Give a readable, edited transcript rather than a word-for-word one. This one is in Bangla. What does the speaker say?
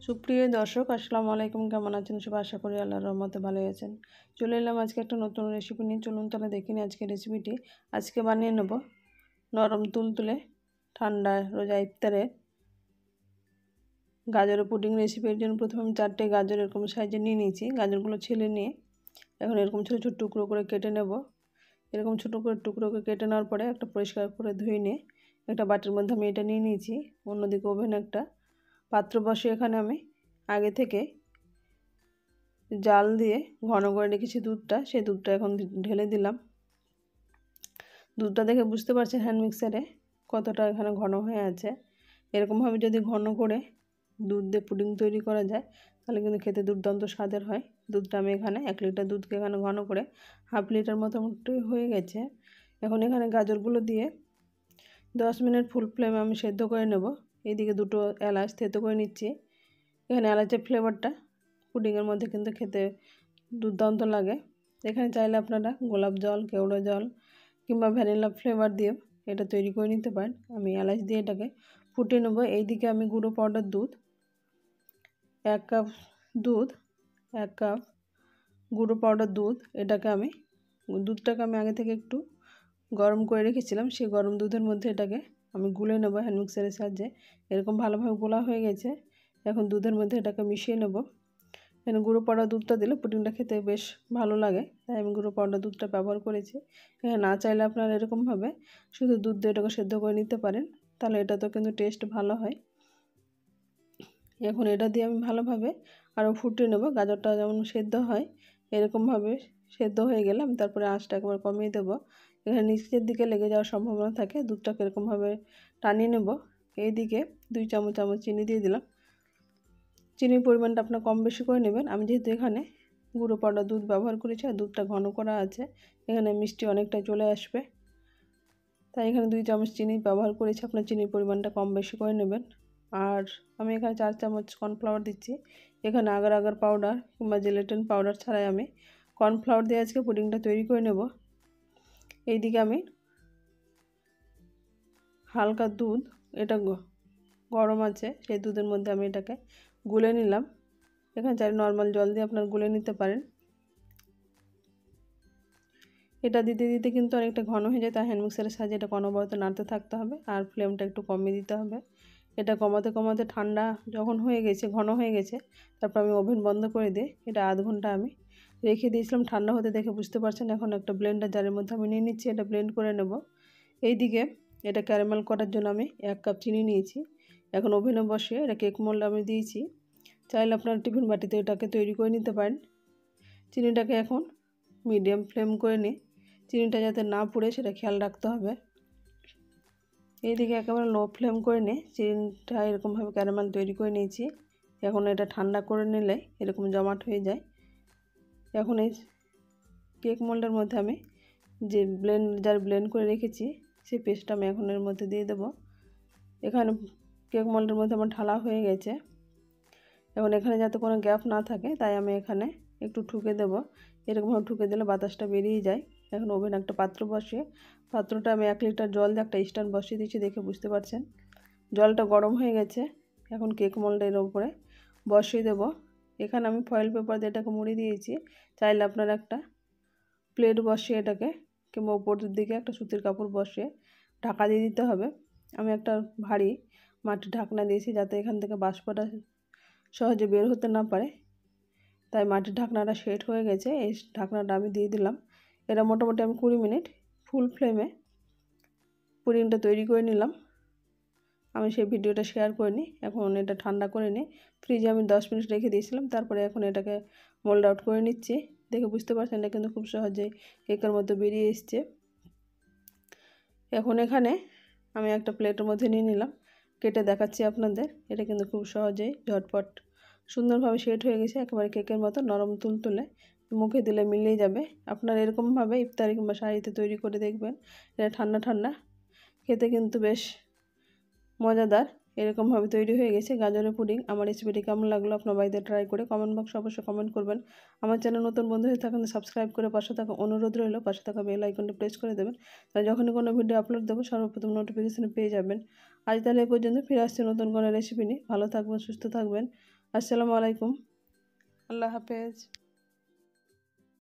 সুপ্রিয় দর্শক আসসালামু আলাইকুম, কেমন আছেন সবাই? আশা করি আল্লাহর রহমতে ভালোই আছেন। চলে এলাম আজকে একটা নতুন রেসিপি নিয়ে। চলুন তাহলে দেখে নিই আজকে রেসিপিটি। আজকে বানিয়ে নেব নরম তুলতুলে ঠান্ডা রোজা ইফতারে গাজরের পুডিং রেসিপি। এর জন্য প্রথমে আমি 4টে গাজর এরকম সাইজে নিয়ে নিয়েছি। গাজরগুলো ছেলে নিয়ে এখন এরকম ছোটো ছোটো টুকরো করে কেটে নেব। এরকম ছোটো করে টুকরো করে কেটে নেওয়ার পরে একটা পরিষ্কার করে ধুয়ে নিয়ে একটা বাটির মধ্যে আমি এটা নিয়ে নিয়েছি। অন্যদিকে ওভেনে একটা পাত্র বসে এখানে আমি আগে থেকে জাল দিয়ে ঘন করে রেখেছি দুধটা, সেই দুধটা এখন ঢেলে দিলাম। দুধটা দেখে বুঝতে পারছেন হ্যান্ড মিক্সারে কতটা এখানে ঘন হয়ে আছে। এরকমভাবে যদি ঘন করে দুধ দিয়ে পুডিং তৈরি করা যায় তাহলে কিন্তু খেতে দুর্দান্ত স্বাদের হয়। দুধটা আমি এখানে 1 লিটার দুধকে এখানে ঘন করে হাফ লিটার মোটামুটি হয়ে গেছে। এখন এখানে গাজরগুলো দিয়ে 10 মিনিট ফুল ফ্লেমে আমি সেদ্ধ করে নেব। এইদিকে 2টো এলাচ থেতো করে নিচ্ছি। এখানে এলাচের ফ্লেভারটা পুডিংয়ের মধ্যে কিন্তু খেতে দুর্দান্ত লাগে। এখানে চাইলে আপনারা গোলাপ জল, কেওড়া জল কিংবা ভ্যানিলা ফ্লেভার দিয়ে এটা তৈরি করে নিতে পারেন। আমি এলাচ দিয়ে এটাকে ফুটিয়ে নেব। এইদিকে আমি গুঁড়ো পাউডার দুধ 1 কাপ দুধ 1 কাপ গুঁড়ো পাউডার দুধ দুধটাকে আমি আগে থেকে একটু গরম করে রেখেছিলাম। সেই গরম দুধের মধ্যে এটাকে আমি গুলে নেব হ্যান্ড মিক্সারের সাহায্যে। এরকম ভালোভাবে গোলা হয়ে গেছে। এখন দুধের মধ্যে এটাকে মিশিয়ে নেব। এখানে গুঁড়ো পাউডার দুধটা দিলে পুডিংটা খেতে বেশ ভালো লাগে, তাই আমি গুঁড়ো পাউডার দুধটা ব্যবহার করেছি। এখানে না চাইলে আপনারা এরকমভাবে শুধু দুধ দিয়ে এটাকে সেদ্ধ করে নিতে পারেন, তাহলে এটা তো কিন্তু টেস্ট ভালো হয়। এখন এটা দিয়ে আমি ভালোভাবে আরও ফুটিয়ে নেব। গাজরটা যেমন সেদ্ধ হয় এরকমভাবে সেদ্ধ হয়ে গেলে আমি তারপরে আঁচটা একবার কমিয়ে দেবো। এখানে নিচের দিকে লেগে যাওয়ার সম্ভাবনা থাকে। দুধটাকে এরকমভাবে টানিয়ে নেব। এইদিকে 2 চামচ চিনি দিয়ে দিলাম। চিনির পরিমাণটা আপনার কম বেশি করে নেবেন। আমি যেহেতু এখানে গুঁড়ো পাউডার দুধ ব্যবহার করেছি আর দুধটা ঘন করা আছে, এখানে মিষ্টি অনেকটা চলে আসবে, তাই এখানে 2 চামচ চিনি ব্যবহার করেছি। আপনার চিনির পরিমাণটা কম বেশি করে নেবেন। আর আমি এখানে 4 চামচ কর্নফ্লাওয়ার দিচ্ছি। এখানে আগার আগার পাউডার কিংবা জেলেটিন পাউডার ছাড়াই আমি কর্নফ্লাওয়ার দিয়ে আজকে পুডিংটা তৈরি করে নেব। এইদিকে আমি হালকা দুধ, এটা গরম আছে, সেই দুধের মধ্যে আমি এটাকে গুলে নিলাম। এখানে চাইলে নর্মাল জল দিয়ে আপনারা গুলে নিতে পারেন। এটা দিতে দিতে কিন্তু অনেকটা ঘন হয়ে যায়, তাই হ্যান্ড মিক্সারের সাহায্যে এটা অনবরত নাড়তে থাকতে হবে আর ফ্লেমটা একটু কমিয়ে দিতে হবে। এটা কমাতে কমাতে ঠান্ডা যখন হয়ে গেছে, ঘন হয়ে গেছে, তারপর আমি ওভেন বন্ধ করে দিয়ে এটা আধ ঘন্টা আমি রেখে দিয়েছিলাম ঠান্ডা হতে। দেখে বুঝতে পারছেন এখন একটা ব্লেন্ডার জারের মধ্যে আমি নিয়ে নিচ্ছি, এটা ব্লেন্ড করে নেব। এইদিকে এটা ক্যারামেল করার জন্য আমি 1 কাপ চিনি নিয়েছি। এখন ওভেনে বসিয়ে এটা কেক মোল্ড আমি দিয়েছি। চাইলে আপনার টিফিন বাটিতে এটাকে তৈরি করে নিতে পারেন। চিনিটাকে এখন মিডিয়াম ফ্লেম করে নিয়ে চিনিটা যাতে না পুড়ে সেটা খেয়াল রাখতে হবে। এইদিকে একেবারে লো ফ্লেম করে নিয়ে চিনিটা এরকমভাবে ক্যারামেল তৈরি করে নিয়েছি। এখন এটা ঠান্ডা করে নিলে এরকম জমাট হয়ে যায়। এখন এই কেক মোল্ডের মধ্যে আমি যে ব্লেন্ড করে রেখেছি সেই পেস্টটা আমি এখন এর মধ্যে দিয়ে দেব। এখানে কেক মোল্ডের মধ্যে আমার ঢালা হয়ে গেছে। এখন এখানে যাতে কোনো গ্যাপ না থাকে তাই আমি এখানে একটু ঠুকে দেব। এরকমভাবে ঠুকে দিলে বাতাসটা বেরিয়ে যায়। এখন ওভেনে একটা পাত্র বসিয়ে পাত্রটা আমি 1 লিটার জল দিয়ে একটা স্ট্যান্ড বসিয়ে দিয়েছি। দেখে বুঝতে পারছেন জলটা গরম হয়ে গেছে। এখন কেক মোল্ডের উপরে বসিয়ে দেব। এখানে আমি ফয়েল পেপার দিয়ে এটাকে মুড়ে দিয়েছি। চাইলে আপনারা একটা প্লেট বসিয়ে এটাকে কিংবা উপরের দিকে একটা সুতির কাপড় বসিয়ে ঢাকা দিয়ে দিতে হবে। আমি একটা ভারী মাটির ঢাকনা দিয়েছি যাতে এখান থেকে বাষ্পটা সহজে বের হতে না পারে, তাই মাটির ঢাকনাটা সেট হয়ে গেছে। এই ঢাকনাটা আমি দিয়ে দিলাম। এটা মোটামুটি আমি 20 মিনিট ফুল ফ্লেমে পুডিংটা তৈরি করে নিলাম। আমি সেই ভিডিওটা শেয়ার করে নিই। এখন এটা ঠান্ডা করে নিই ফ্রিজে আমি 10 মিনিট রেখে দিয়েছিলাম। তারপরে এখন এটাকে মোল্ড আউট করে নিচ্ছি। দেখে বুঝতে পারছেন এটা কিন্তু খুব সহজেই কেকের মধ্যে বেরিয়ে এসছে। এখন এখানে আমি একটা প্লেটের মধ্যে নিয়ে নিলাম, কেটে দেখাচ্ছি আপনাদের। এটা কিন্তু খুব সহজেই ঝটপট সুন্দরভাবে সেট হয়ে গেছে, একেবারে কেকের মতো নরম তুলতুলে, মুখে দিলে মিলিয়ে যাবে। আপনারা এরকমভাবে ইফতারি কিংবা শাড়িতে তৈরি করে দেখবেন। এটা ঠান্ডা ঠান্ডা খেতে কিন্তু বেশ মজাদার। এরকমভাবে তৈরি হয়ে গেছে গাজরের পুডিং। আমার রেসিপিটি কেমন লাগলো আপনার বাড়িতে ট্রাই করে কমেন্ট বক্সে অবশ্যই কমেন্ট করবেন। আমার চ্যানেল নতুন বন্ধু হয়ে থাকেন সাবস্ক্রাইব করে পাশে থাকা অনুরোধ রইল, পাশে থাকা বেল আইকনটি প্রেস করে দেবেন, তাই যখনই কোনো ভিডিও আপলোড দেবো সর্বপ্রথম নোটিফিকেশন পেয়ে যাবেন। আজ তাহলে এই পর্যন্ত, ফিরে আসছে নতুন কোনো রেসিপি নিয়ে। ভালো থাকবেন, সুস্থ থাকবেন। আসসালামু আলাইকুম, আল্লাহ হাফেজ।